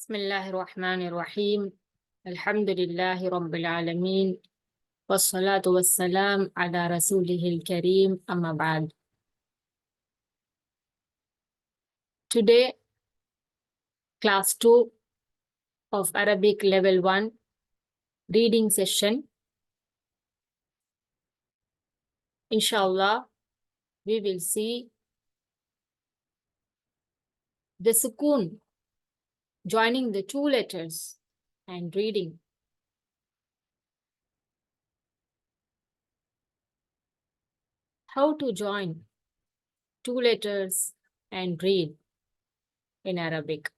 Bismillahirrahmanirrahim. Alhamdulillahi Rabbil Alameen. Wassalatu wassalam ala Rasulihil Kareem. Amma ba'd. Today, class 2 of Arabic level 1 reading session. Inshallah, we will see the sukoon joining the two letters and reading. How to join two letters and read in Arabic.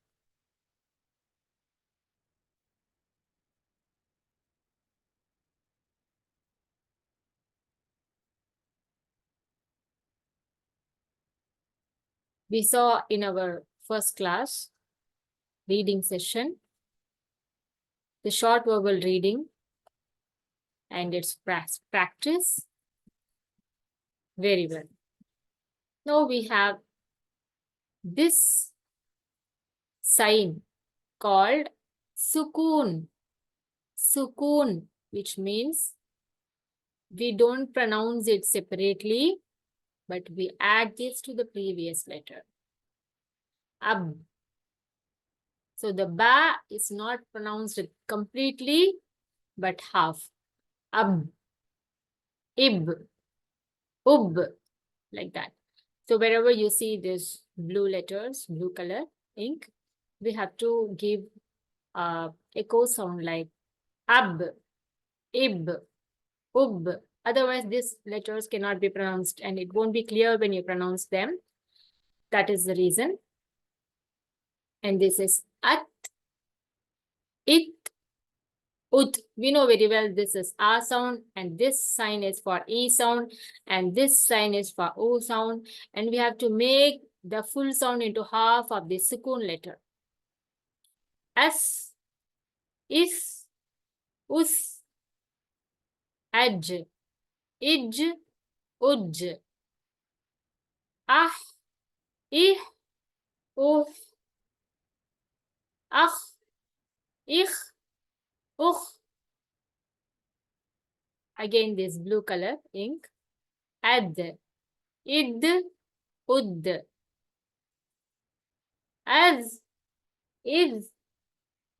We saw in our first class reading session the short verbal reading and its practice very well. Now we have this sign called sukoon. Sukoon, which means we don't pronounce it separately, but we add this to the previous letter. Ab. So the ba is not pronounced completely, but half. Ab. Ib. Ub. Like that. So wherever you see this blue letters, blue color ink, we have to give echo sound like ab, ib, ub. Otherwise, these letters cannot be pronounced and it won't be clear when you pronounce them. That is the reason. And this is at, it, ut. We know very well this is a sound and this sign is for e sound and this sign is for o sound. And we have to make the full sound into half of the sukoon letter. As, is, us, aj, ij, uj, ah, ih, uf, ach, ich, uch. Again, this blue color ink. Ad, id, ud. As, is,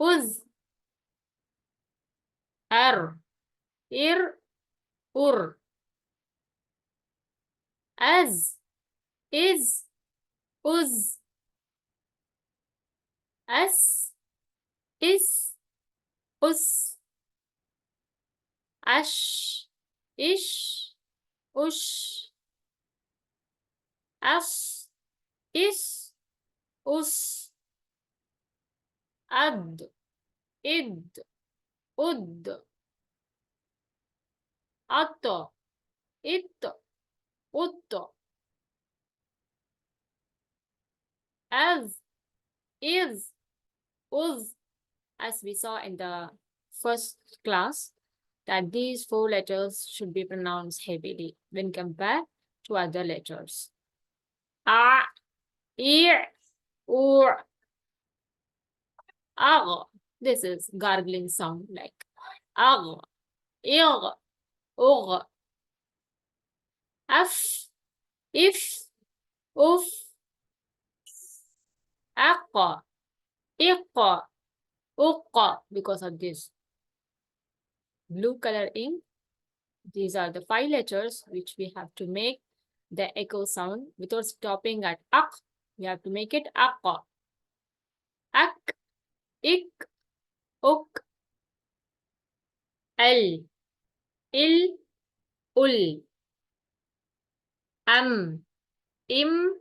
uz. Ar, ir, ur. As, is, uz. As, is, us. Ash, ish, ush. As, is, us. Ad, id, ud. At, it, ut. As, is, uz. As we saw in the first class, that these four letters should be pronounced heavily when compared to other letters. A, I, U, Ag. This is gargling sound like Ag, Ig, Ug. Af, if, uf. Aq, iq, uq. Because of this blue color ink, these are the 5 letters which we have to make the echo sound without stopping at ak. We have to make it ak. Ak, ik, uk, al, il, ul, am, im,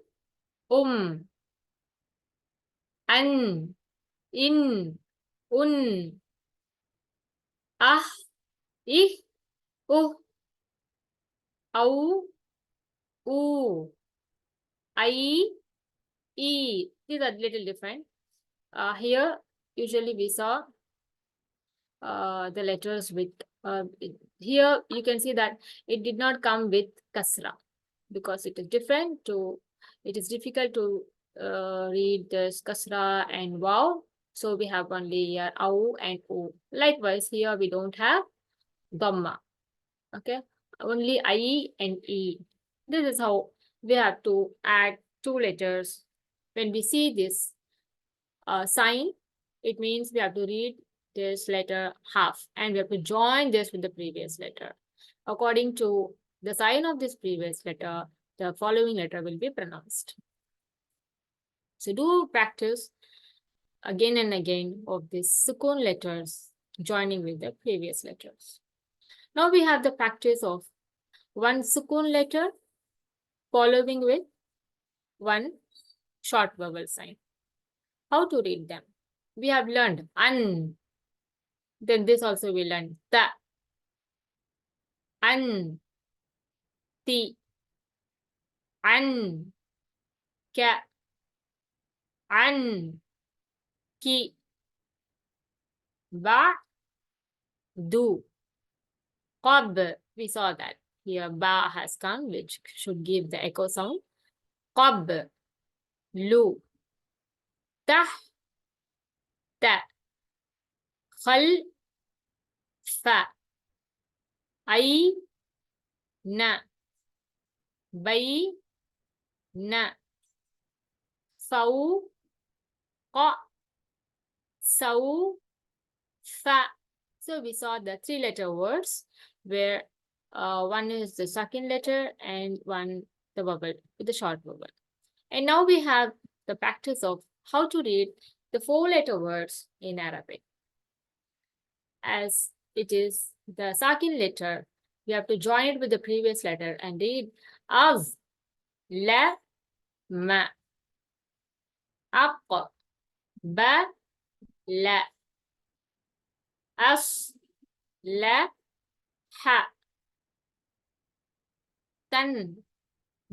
an, in, un, ah, ih, au, u, I, e. These are little different. Here, usually we saw the letters with, here you can see that it did not come with kasra because it is difficult to read this kasra and waw So we have only here au and u. Likewise, here we don't have dhamma. Okay, only I and E. This is how we have to add two letters. When we see this sign, it means we have to read this letter half and we have to join this with the previous letter. According to the sign of this previous letter, the following letter will be pronounced. So do practice again and again of these sukun letters joining with the previous letters. Now we have the practice of one sukun letter following with one short vowel sign. How to read them? We have learned an. Then this also we learned ta, an, ti, an, ka, an, ki, ba, du, qab. We saw that here ba has come, which should give the echo sound. Qab, lu, tah, ta, khal, fa, ay, na, bay, na, faw, qa, saw, fa. So we saw the three-letter words where one is the second letter and one the vowel with the short vowel. And now we have the practice of how to read the four-letter words in Arabic. As it is the second letter, we have to join it with the previous letter and read az, la, ma, aq, ba, la, as, la, ha, tan,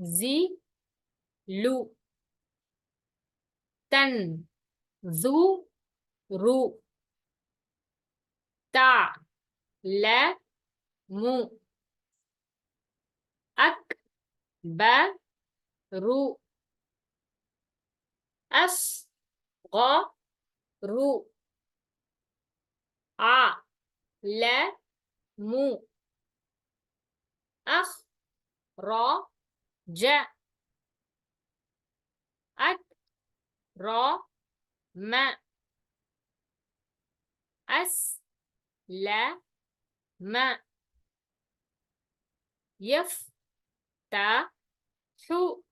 zi, lu, tan, zu, ru, ta, la, mu, ak, ba, ru, as, ga, ru, a, la, mu, akh, ra, ja, ak, ra, ma, as, la, ma, yaf, ta, hu,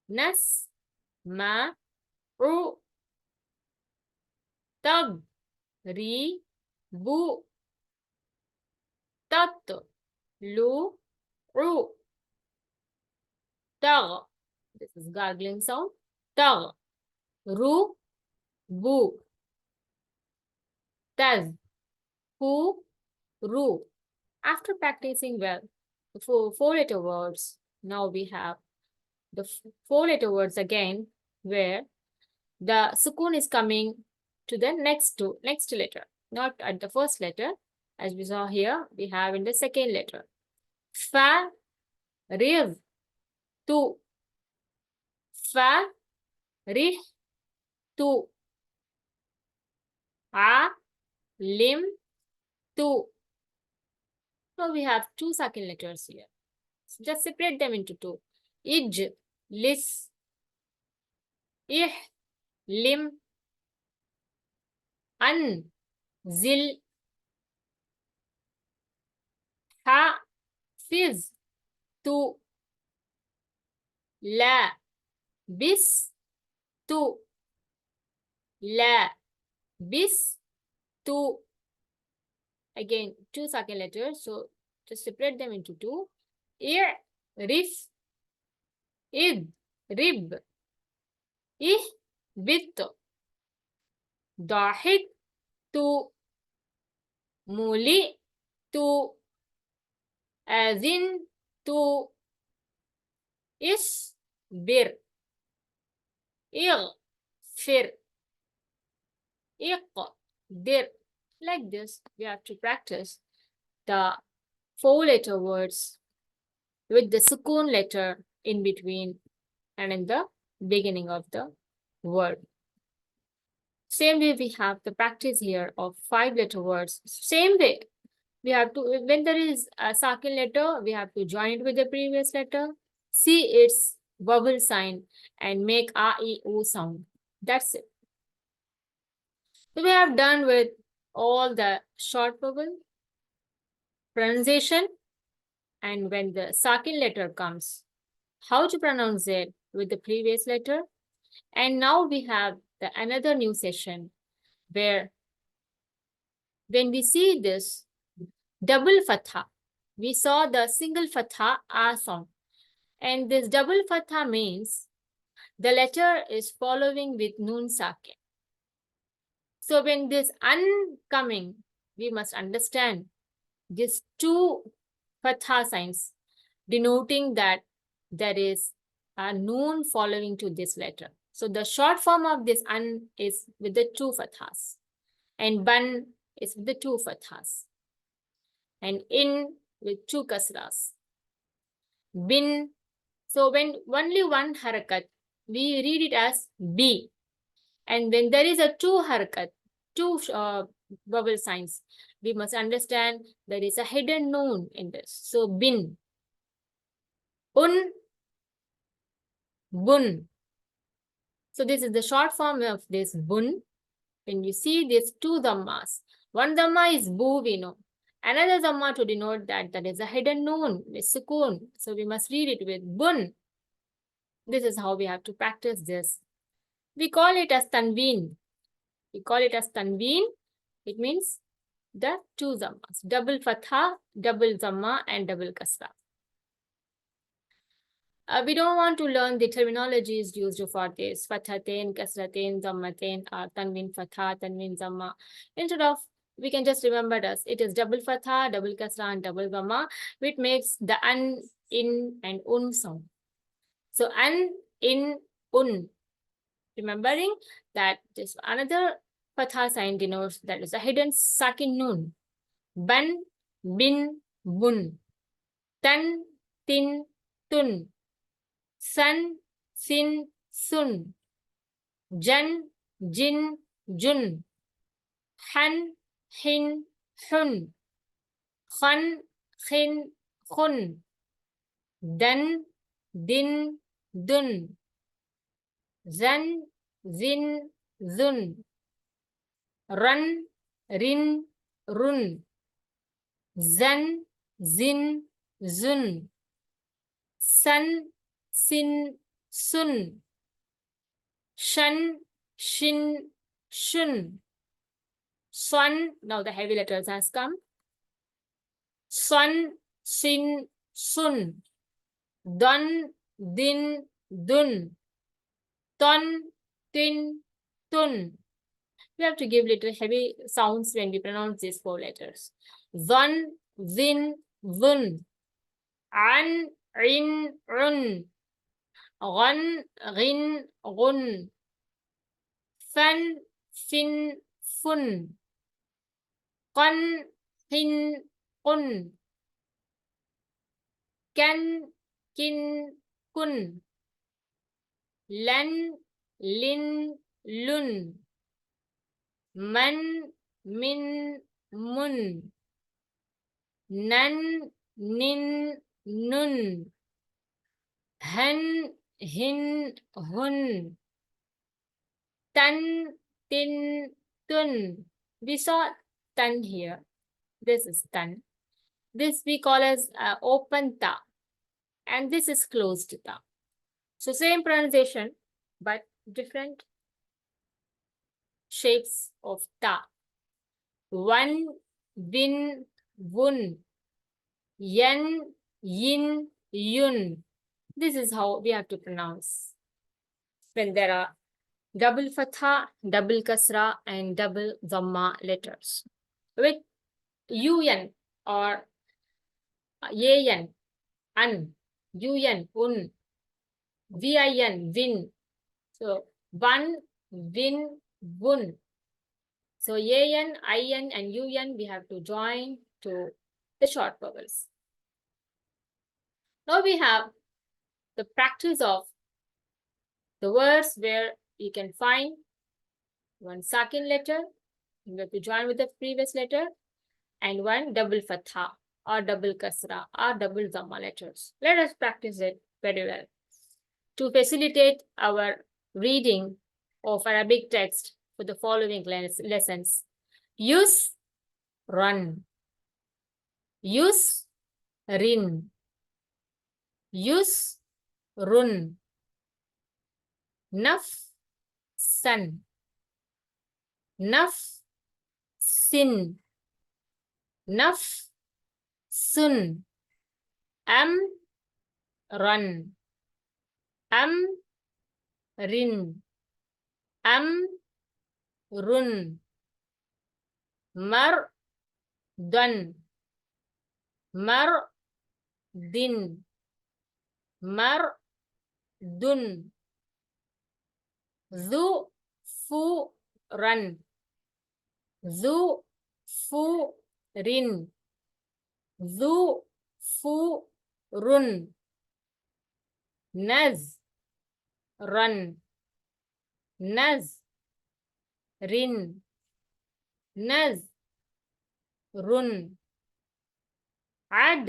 nas, ma, ru, tab, ri, bu, tat, lu, ru, tag. This is gargling sound. Tag, ru, bu, taz, hu, ru. After practicing well the four-letter words, now we have the four-letter words again, where the sukun is coming to the next letter, not at the first letter. As we saw here, we have in the second letter. Fa, riz, tu. Fa, rih, tu. A, lim, tu. So we have two second letters here. So just separate them into two. Ij, lis, ih, lim, an, zil, ha, fiz, tu, la, bis, tu, la, bis, tu. Again, two second letters, so just separate them into two. Ir, rif, id, rib, ih, bit, dahik, tu, muli, tu, azin, tu, is, bir, ir, fir, iq, dir. Like this, we have to practice the four-letter words with the sukun letter in between and in the beginning of the word. Same way, we have the practice here of 5-letter words. Same way, we have to, when there is a second letter, we have to join it with the previous letter, see its vowel sign, and make a, e, o sound. That's it. So we have done with all the short vowel pronunciation, and when the second letter comes, how to pronounce it with the previous letter. And now we have the another new session where when we see this double fatha, we saw the single fatha a sound. And this double fatha means the letter is following with nun sakin. So when this un coming, we must understand these two fatha signs denoting that there is a nun following to this letter. So the short form of this an is with the two fathas, and ban is with the two fathas, and in with two kasras. Bin, so when only one harakat, we read it as B. And when there is a two harakat, two vowel signs, we must understand there is a hidden noon in this. So bin, un, bun. So this is the short form of this bun. When you see these two dhammas, one dhamma is bu, we know. Another dhamma to denote that there is a hidden noon, is sukoon. So we must read it with bun. This is how we have to practice this. We call it as tanveen. We call it as tanveen. It means the two dhammas, double fatha, double dhamma, and double kasra. We don't want to learn the terminologies used for this, fathatain, kasratain, dhammatain, tanveen fatha, tanveen dhamma. Instead of, we can just remember this. It is double fatha, double kasra, and double dhamma, which makes the an, in, and un sound. So an, in, un. Remembering that this another fatha sign denotes that is a hidden sakin nun. Ban, bin, bun. Tan, tin, tun. San, sin, sun. Jan, jin, jun. Han, hin, hun. Khan, khin, khun. Dan, din, dun. Zan, zin, zun. Run, rin, run. Zan, zin, zun. San, sin, sun. Shan, shin, shun. Swan, now the heavy letters has come. Sun, sin, sun. Dun, din, dun. Ton, tin, tun. We have to give little heavy sounds when we pronounce these four letters. Zun, zin, zun. An, in, run. Gun, rin, gun. Fan, fin, fun. Qan, hin, qun. Kan, kin, kun. Lan, lin, lun. Man, min, mun. Nan, nin, nun. Han, hin, hun. Tan, tin, tun. We saw tan here. This is tan. This we call as open ta. And this is closed ta. So same pronunciation, but different shapes of ta. One, win, wun. Yan, yin, yun. This is how we have to pronounce when there are double fatha, double kasra, and double dhamma letters. With un or yan, an, un, un, vin, win. So one, win, wun. So an, in, and un we have to join to the short vowels. Now we have the practice of the words where you can find one sakin letter, you have to join with the previous letter, and one double fatha or double kasra or double dhamma letters. Let us practice it very well. To facilitate our reading of Arabic text for the following lessons, use run, use rin, use run, naf san, naf sin, naf sun, am run, am rin, am run, mar dun, mar din, mar dun, zu fu ran, zu fu rin, zu fu run, naz run, naz rin, naz run, ad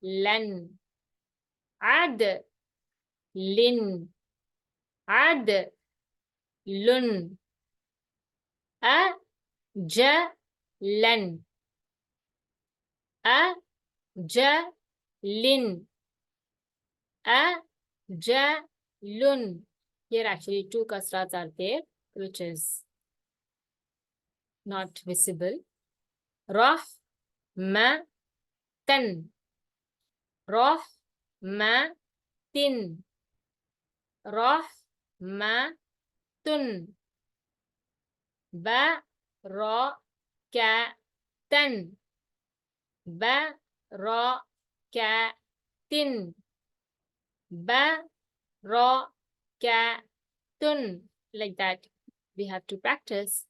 lan, ad lin, ad lun, a ja lan, a ja lin, a ja lun. Here actually two kasras are there, which is not visible. Rah ma tan, rah ma tin, rah ma tun, ba ra ka tan, ba ra ka tin, ba ra ka tun. Like that, we have to practice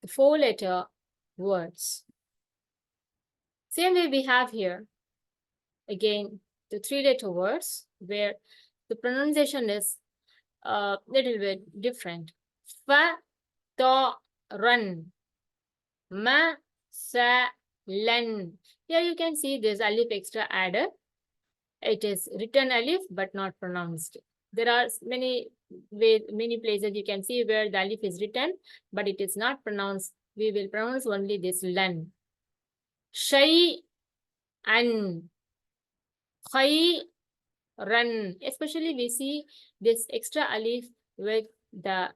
the 4-letter words. Same way we have here, again, the 3-letter words where the pronunciation is a little bit different. Fa, to, run, ma, sa, lan. Here you can see there's alif extra added. It is written alif but not pronounced. There are many places you can see where the alif is written but it is not pronounced. We will pronounce only this lan. Shay an, khay run. Especially we see this extra alif with the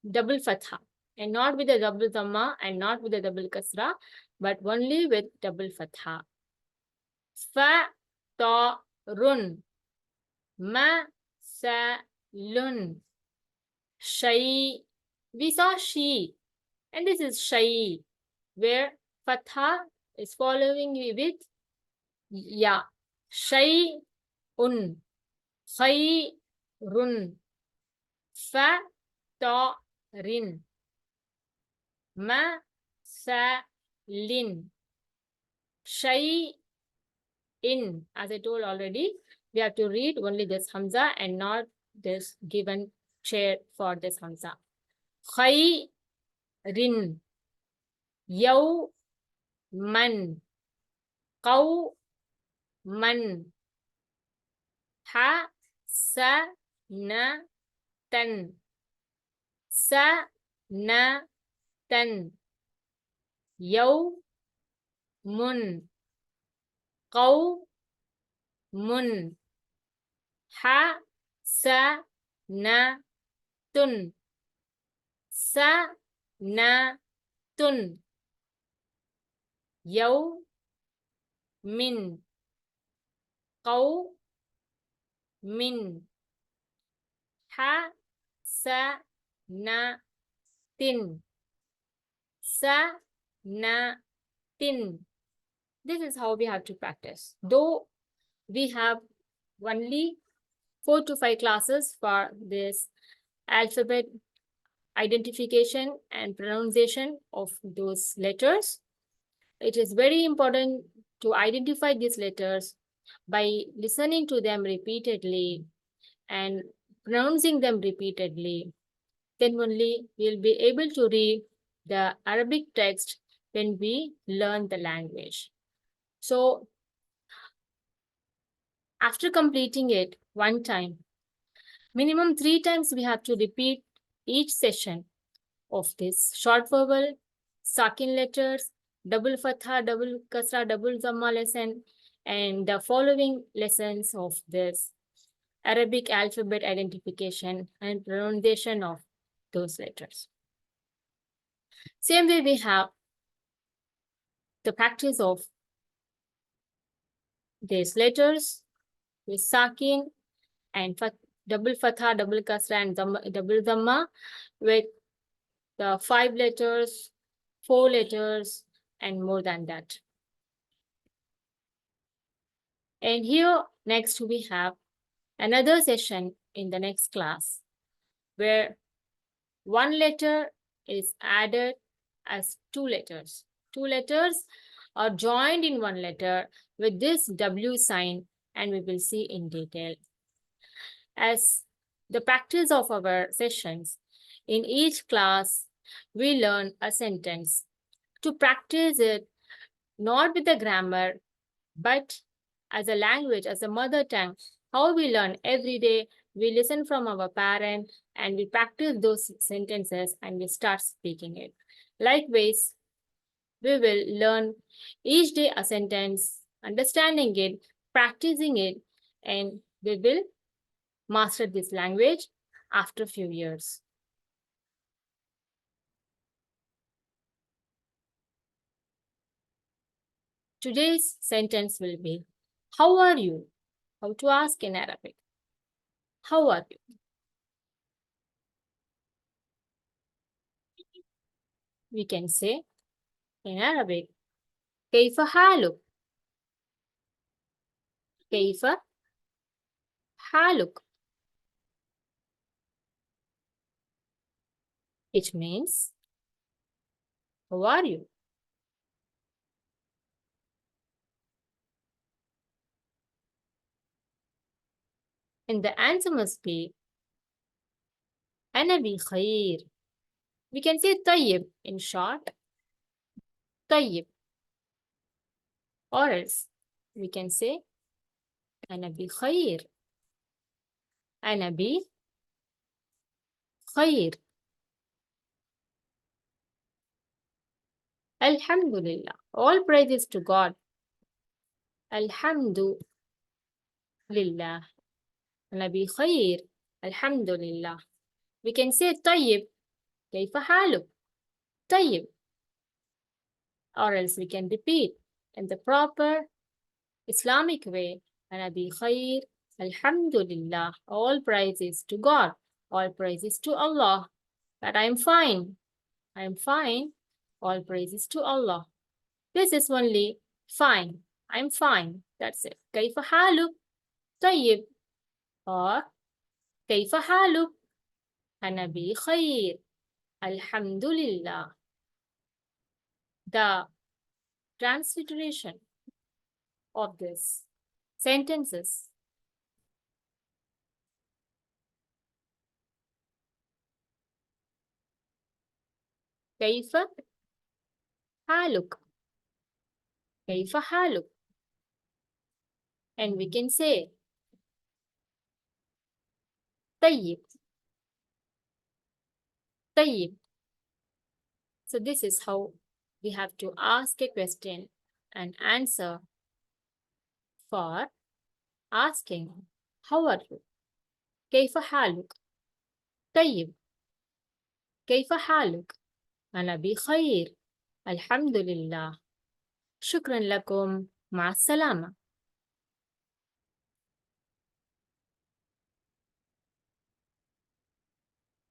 double fatha and not with the double dhamma and not with the double kasra, but only with double fatha. Fa, ta, run, ma, sa, lun, shay. We saw she, and this is shay, where fatha is following with ya. Shay, un, khay, run, fa, ta, rin, ma, sa, lin, shay, in. As I told already, we have to read only this hamza and not this given chair for this hamza. Khay, rin, yaw, man, qaw, man, ha, sa, na, tan, sa, na, tan, yaw, mun, qaw, mun, ha, sa, na, tun, sa, na, tun, yaw, min, qaw, min, ha, sa, na, tin, sa, na, tin. This is how we have to practice. Though we have only 4 to 5 classes for this alphabet identification and pronunciation of those letters, it is very important to identify these letters by listening to them repeatedly and pronouncing them repeatedly. then only we'll be able to read the Arabic text when we learn the language. So after completing it one time, minimum 3 times we have to repeat each session of this short vowel, sakin letters, double fatha, double kasra, double zamma lesson, and the following lessons of this Arabic alphabet identification and pronunciation of those letters. Same way we have the practice of these letters with sakin and double fatha, double kasra, and double dhamma with the 5 letters, 4 letters, and more than that. And here next we have another session in the next class where one letter is added as 2 letters. 2 letters are joined in one letter with this W sign, and we will see in detail. As the practice of our sessions, in each class, we learn a sentence. To practice it, not with the grammar, but as a language, as a mother tongue, how we learn every day, we listen from our parent and we practice those sentences and we start speaking it. Likewise, we will learn each day a sentence, understanding it, practicing it, and we will master this language after a few years. Today's sentence will be, how are you? How to ask in Arabic. How are you? We can say in Arabic, كيف حالك? كيف حالك? It means, how are you? And the answer must be, أنا بخير. We can say طيب in short, طيب. Or else, we can say, أنا بخير. أنا بخير. Alhamdulillah. All praises to God. Alhamdulillah. أنا بخير. Alhamdulillah. We can say طيب. كيف حالك? طيب. Or else we can repeat in the proper Islamic way. أنا بخير. Alhamdulillah. All praises to God. All praises to Allah. That I am fine. I am fine. All praises to Allah. This is only fine. I'm fine. That's it. كيف حالك? طيب. Or كيف حالك? أنا بخير. Alhamdulillah. The transliteration of this sentences. كيف حالك? كيف حالك? And we can say طيب. طيب. So this is how we have to ask a question and answer for asking, how are you? كيف حالك? طيب. كيف حالك؟ أنا بخير. الحمد لله. شكرا لكم. مع السلامة.